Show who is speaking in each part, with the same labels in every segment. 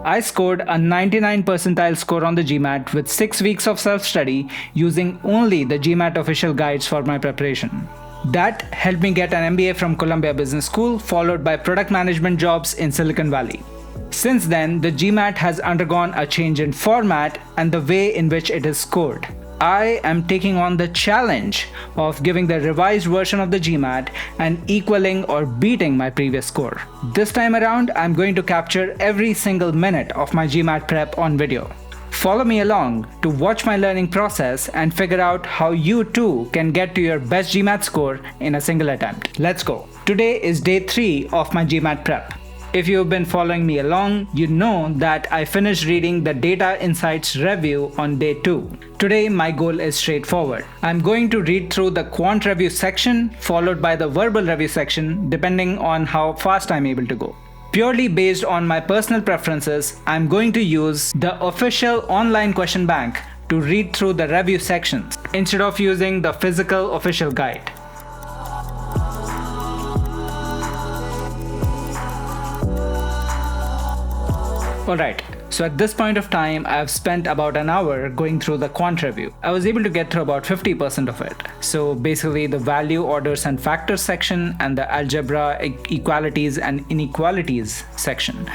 Speaker 1: I scored a 99 percentile score on the GMAT with 6 weeks of self-study using only the GMAT official guides for my preparation. That helped me get an MBA from Columbia Business School, followed by product management jobs in Silicon Valley. Since then, the GMAT has undergone a change in format and the way in which it is scored. I am taking on the challenge of giving the revised version of the GMAT and equaling or beating my previous score. This time around, I'm going to capture every single minute of my GMAT prep on video. Follow me along to watch my learning process and figure out how you too can get to your best GMAT score in a single attempt. Let's go. Today is day 3 of my GMAT prep. If you've been following me along, you know that I finished reading the Data Insights review on day 2. Today, my goal is straightforward. I'm going to read through the Quant review section, followed by the verbal review section, depending on how fast I'm able to go. Purely based on my personal preferences, I'm going to use the official online question bank to read through the review sections, instead of using the physical official guide. Alright, so at this point of time, I've spent about an hour going through the quant review. I was able to get through about 50% of it. So basically the value, orders and factors section and the algebra, equalities and inequalities section.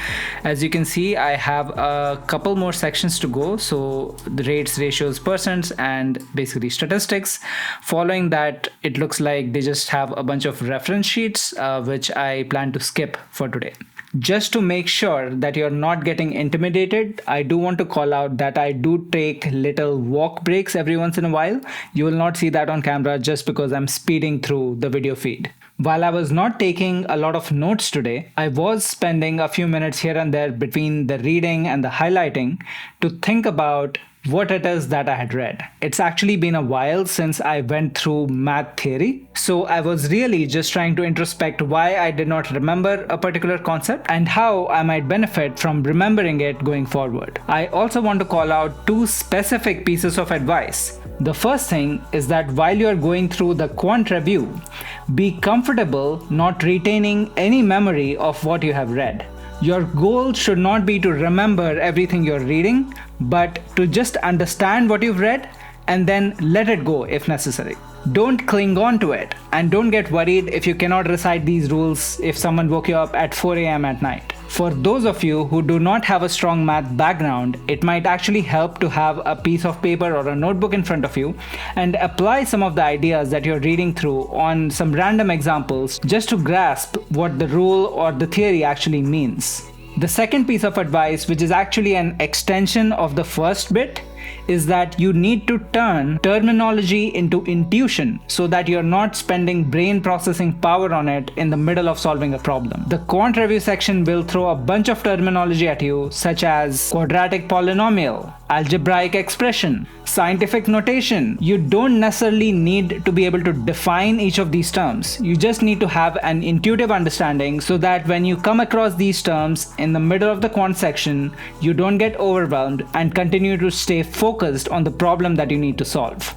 Speaker 1: As you can see, I have a couple more sections to go. So the rates, ratios, percents and basically statistics. Following that, it looks like they just have a bunch of reference sheets, which I plan to skip for today. Just to make sure that you're not getting intimidated, I do want to call out that I do take little walk breaks every once in a while. You will not see that on camera just because I'm speeding through the video feed. While I was not taking a lot of notes today, I was spending a few minutes here and there between the reading and the highlighting to think about what it is that I had read. It's actually been a while since I went through math theory, so I was really just trying to introspect why I did not remember a particular concept and how I might benefit from remembering it going forward. I also want to call out 2 specific pieces of advice. The first thing is that while you're going through the quant review, be comfortable not retaining any memory of what you have read. Your goal should not be to remember everything you're reading, but to just understand what you've read and then let it go if necessary. Don't cling on to it and don't get worried if you cannot recite these rules if someone woke you up at 4 a.m. at night. For those of you who do not have a strong math background, it might actually help to have a piece of paper or a notebook in front of you and apply some of the ideas that you're reading through on some random examples just to grasp what the rule or the theory actually means. The second piece of advice, which is actually an extension of the first bit, is that you need to turn terminology into intuition so that you're not spending brain processing power on it in the middle of solving a problem. The quant review section will throw a bunch of terminology at you, such as quadratic polynomial, algebraic expression, scientific notation. You don't necessarily need to be able to define each of these terms. You just need to have an intuitive understanding so that when you come across these terms in the middle of the quant section, you don't get overwhelmed and continue to stay focused on the problem that you need to solve.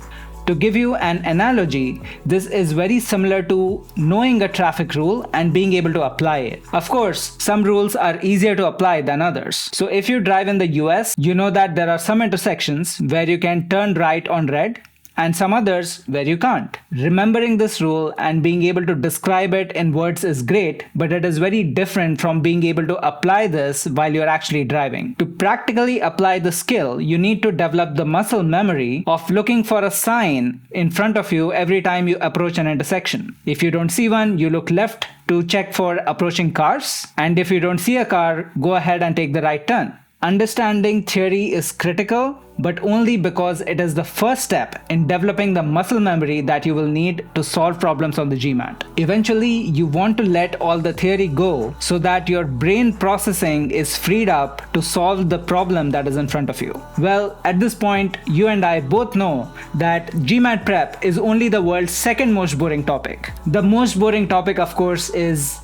Speaker 1: To give you an analogy, this is very similar to knowing a traffic rule and being able to apply it. Of course, some rules are easier to apply than others. So if you drive in the US, you know that there are some intersections where you can turn right on red and some others where you can't. Remembering this rule and being able to describe it in words is great, but it is very different from being able to apply this while you're actually driving. To practically apply the skill, you need to develop the muscle memory of looking for a sign in front of you every time you approach an intersection. If you don't see one, you look left to check for approaching cars, and if you don't see a car, go ahead and take the right turn. Understanding theory is critical, but only because it is the first step in developing the muscle memory that you will need to solve problems on the GMAT. Eventually, you want to let all the theory go so that your brain processing is freed up to solve the problem that is in front of you. Well, at this point, you and I both know that GMAT Prep is only the world's second most boring topic. The most boring topic, of course, is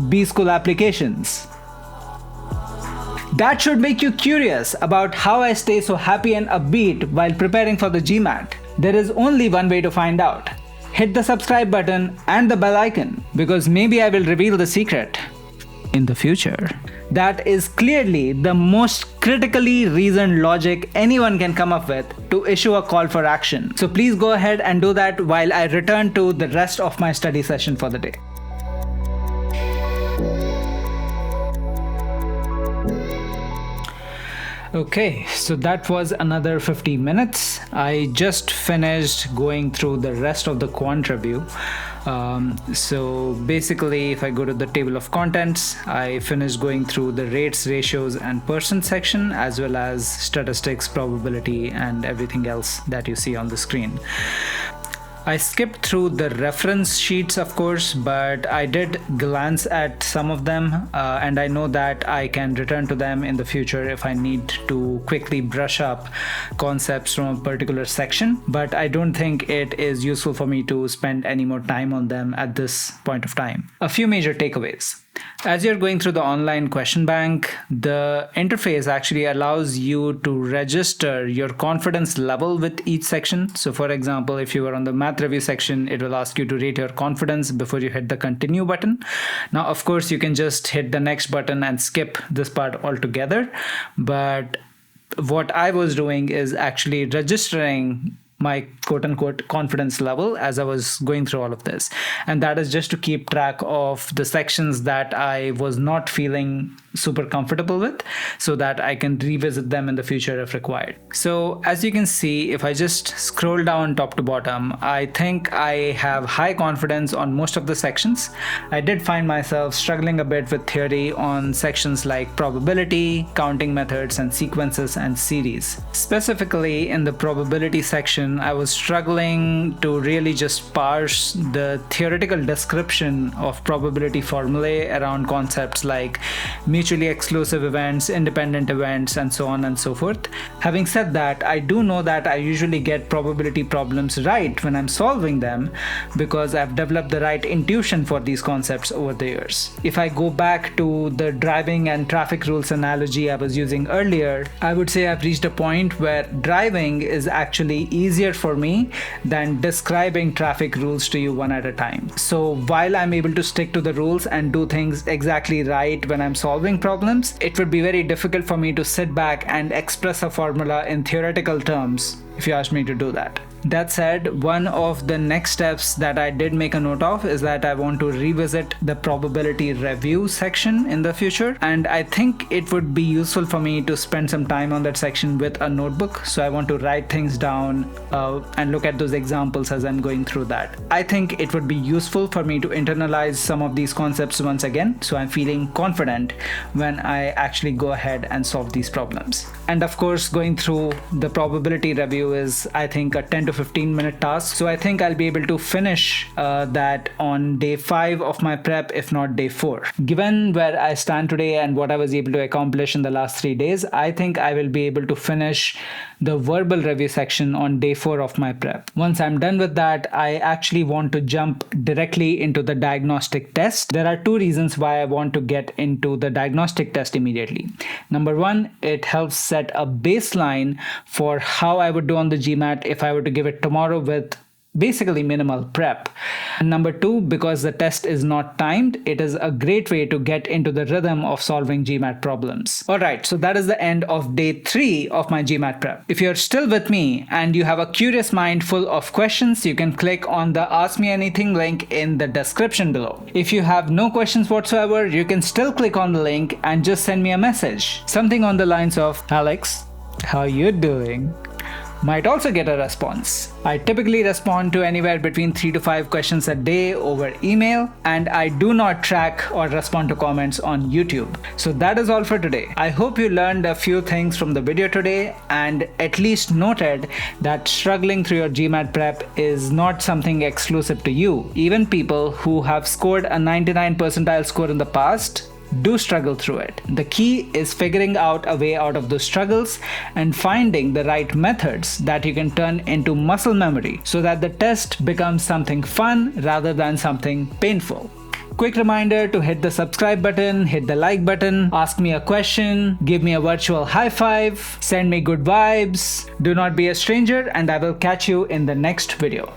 Speaker 1: B-School applications. That should make you curious about how I stay so happy and upbeat while preparing for the GMAT. There is only one way to find out. Hit the subscribe button and the bell icon, because maybe I will reveal the secret. in the future. That is clearly the most critically reasoned logic anyone can come up with to issue a call for action. So please go ahead and do that while I return to the rest of my study session for the day. Okay, so that was another 50 minutes. I just finished going through the rest of the quant review. So basically, if I go to the table of contents, I finished going through the rates, ratios, and percent section, as well as statistics, probability, and everything else that you see on the screen. I skipped through the reference sheets, of course, but I did glance at some of them, and I know that I can return to them in the future if I need to quickly brush up concepts from a particular section, but I don't think it is useful for me to spend any more time on them at this point of time. A few major takeaways. As you're going through the online question bank, the interface actually allows you to register your confidence level with each section. So for example, if you were on the math review section, it will ask you to rate your confidence before you hit the continue button. Now, of course, you can just hit the next button and skip this part altogether. But what I was doing is actually registering my quote-unquote confidence level as I was going through all of this. And that is just to keep track of the sections that I was not feeling super comfortable with, so that I can revisit them in the future if required. So as you can see, if I just scroll down top to bottom, I think I have high confidence on most of the sections. I did find myself struggling a bit with theory on sections like probability, counting methods, and sequences and series. Specifically in the probability section, I was struggling to really just parse the theoretical description of probability formulae around concepts like mutually exclusive events, independent events, and so on and so forth. Having said that, I do know that I usually get probability problems right when I'm solving them because I've developed the right intuition for these concepts over the years. If I go back to the driving and traffic rules analogy I was using earlier, I would say I've reached a point where driving is actually easier for me than describing traffic rules to you one at a time. So while I'm able to stick to the rules and do things exactly right when I'm solving problems, it would be very difficult for me to sit back and express a formula in theoretical terms if you ask me to do that. That said, one of the next steps that I did make a note of is that I want to revisit the probability review section in the future, and I think it would be useful for me to spend some time on that section with a notebook. So I want to write things down and look at those examples as I'm going through that. I think it would be useful for me to internalize some of these concepts once again, so I'm feeling confident when I actually go ahead and solve these problems. And of course, going through the probability review is, I think, a 10 to 15 minute task. So I think I'll be able to finish that on day 5 of my prep, if not day 4. Given where I stand today and what I was able to accomplish in the last 3 days, I think I will be able to finish the verbal review section on day 4 of my prep. Once I'm done with that, I actually want to jump directly into the diagnostic test. There are 2 reasons why I want to get into the diagnostic test immediately. Number 1, it helps set a baseline for how I would do on the GMAT if I were to give it tomorrow with basically minimal prep. And number 2, because the test is not timed, it is a great way to get into the rhythm of solving GMAT problems. Alright, so that is the end of day 3 of my GMAT prep. If you're still with me and you have a curious mind full of questions, you can click on the Ask Me Anything link in the description below. If you have no questions whatsoever, you can still click on the link and just send me a message. Something on the lines of, "Alex, how you doing?" might also get a response. I typically respond to anywhere between 3 to 5 questions a day over email, and I do not track or respond to comments on YouTube. So that is all for today. I hope you learned a few things from the video today and at least noted that struggling through your GMAT prep is not something exclusive to you. Even people who have scored a 99 percentile score in the past do struggle through it. The key is figuring out a way out of those struggles and finding the right methods that you can turn into muscle memory so that the test becomes something fun rather than something painful. Quick reminder to hit the subscribe button, hit the like button, ask me a question, give me a virtual high five, send me good vibes. Do not be a stranger, and I will catch you in the next video.